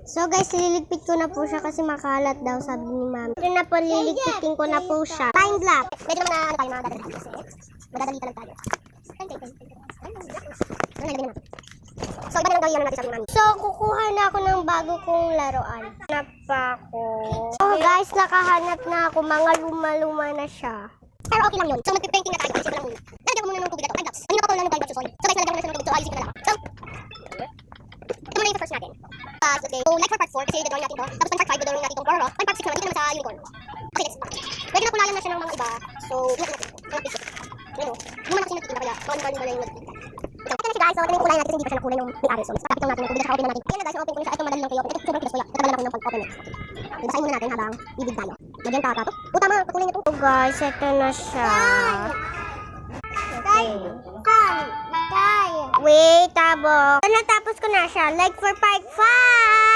So guys, liligpit ko na po siya kasi makalat daw, sabi ni ma'am. Ito na po, liligpitin ko na po siya. Time lapse. Medyo naman tayo madadali kasi madadali lang tayo. So, iba na lang daw yan natin sabi ni mami. So, kukuha na ako ng bago kong laruan. Hanap pa ako. So guys, nakahanap na ako. Mga luma-luma na siya. Pero okay lang yun. So, mag-painting na tayo. Ayusin ko lang muna. Lalagyan ko muna ng tubig na ito. Time lapse. Kanina pa ko lang ng time lapse. So guys, lalagyan ko na siya ng tubig. So, ayusin ko na lang. So, ito muna yung first natin. Okay. So, like for part 4, kasi dodrawing natin to. Tapos part 5, dodrawing natin itong Pororo. Part 6 naman, dito naman sa unicorn. Okay, next part. Pwede na kulayan na siya ng mga iba. So, iyak natin. So, basic. Ano, hindi man kasi nagtitinda kaya, mga luma na yung nagtitinda. Ito na siya guys, so ito na yung kulay natin kasi hindi pa siya nakulay yung may-ari. So, tapos lang natin yung tubig at saka open na natin. Ayan na guys, open ko na siya. Ito madali lang kayo open. Ito sobrang kilos ko yan. Natagal lang ako ng pag-open it. Basahin muna natin habang bibig tayo. Magyan ka ito. O tama, pakulay niya ito. So guys, ito na siya. Okay. Wait, tabo. Natapos ko na siya. Like for part 5.